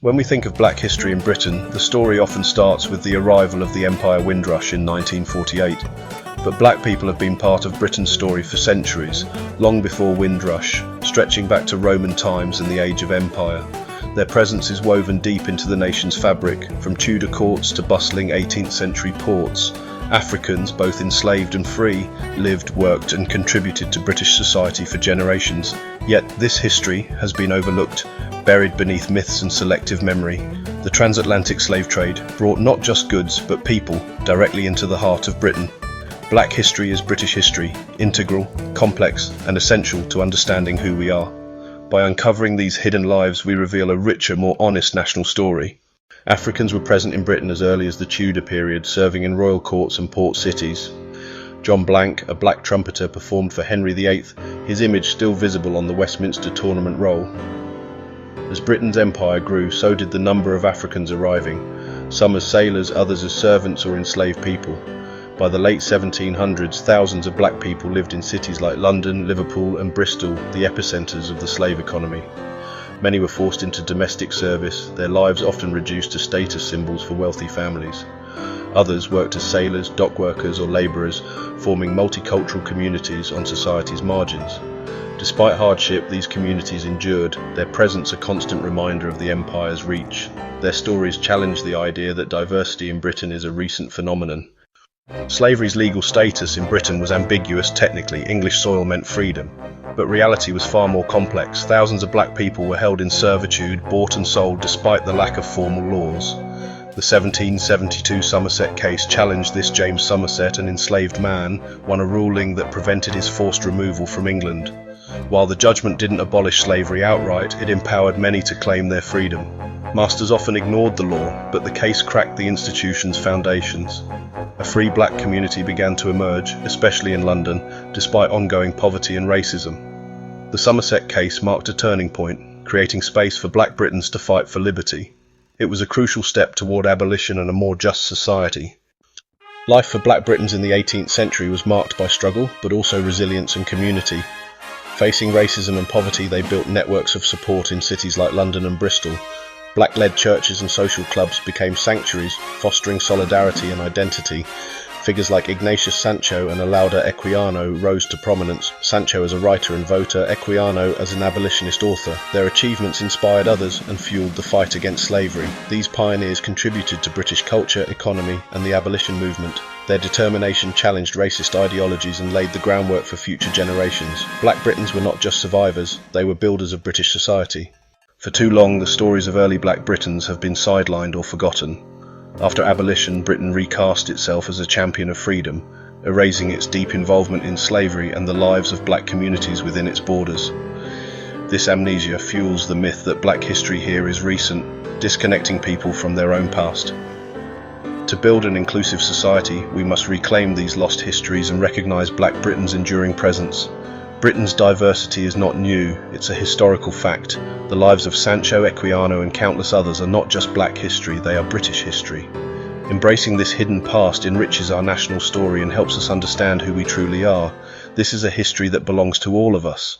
When we think of black history in Britain, the story often starts with the arrival of the Empire Windrush in 1948. But black people have been part of Britain's story for centuries, long before Windrush, stretching back to Roman times and the Age of Empire. Their presence is woven deep into the nation's fabric, from Tudor courts to bustling 18th century ports. Africans, both enslaved and free, lived, worked and contributed to British society for generations. Yet this history has been overlooked, buried beneath myths and selective memory. The transatlantic slave trade brought not just goods but people directly into the heart of Britain. Black history is British history, integral, complex and essential to understanding who we are. By uncovering these hidden lives, we reveal a richer, more honest national story. Africans were present in Britain as early as the Tudor period, serving in royal courts and port cities. John Blank, a black trumpeter, performed for Henry VIII, his image still visible on the Westminster tournament roll. As Britain's empire grew, so did the number of Africans arriving, some as sailors, others as servants or enslaved people. By the late 1700s, thousands of black people lived in cities like London, Liverpool and Bristol, the epicenters of the slave economy. Many were forced into domestic service, their lives often reduced to status symbols for wealthy families. Others worked as sailors, dock workers or labourers, forming multicultural communities on society's margins. Despite hardship, these communities endured, their presence a constant reminder of the empire's reach. Their stories challenge the idea that diversity in Britain is a recent phenomenon. Slavery's legal status in Britain was ambiguous. Technically, English soil meant freedom. But reality was far more complex. Thousands of black people were held in servitude, bought and sold despite the lack of formal laws. The 1772 Somerset case challenged this. James Somerset, an enslaved man, won a ruling that prevented his forced removal from England. While the judgment didn't abolish slavery outright, it empowered many to claim their freedom. Masters often ignored the law, but the case cracked the institution's foundations. A free black community began to emerge, especially in London, despite ongoing poverty and racism. The Somerset case marked a turning point, creating space for black Britons to fight for liberty. It was a crucial step toward abolition and a more just society. Life for black Britons in the 18th century was marked by struggle, but also resilience and community. Facing racism and poverty, they built networks of support in cities like London and Bristol. Black-led churches and social clubs became sanctuaries, fostering solidarity and identity. Figures like Ignatius Sancho and Olaudah Equiano rose to prominence, Sancho as a writer and voter, Equiano as an abolitionist author. Their achievements inspired others and fueled the fight against slavery. These pioneers contributed to British culture, economy and the abolition movement. Their determination challenged racist ideologies and laid the groundwork for future generations. Black Britons were not just survivors, they were builders of British society. For too long, the stories of early black Britons have been sidelined or forgotten. After abolition, Britain recast itself as a champion of freedom, erasing its deep involvement in slavery and the lives of black communities within its borders. This amnesia fuels the myth that black history here is recent, disconnecting people from their own past. To build an inclusive society, we must reclaim these lost histories and recognise black Britain's enduring presence. Britain's diversity is not new, it's a historical fact. The lives of Sancho, Equiano and countless others are not just black history, they are British history. Embracing this hidden past enriches our national story and helps us understand who we truly are. This is a history that belongs to all of us.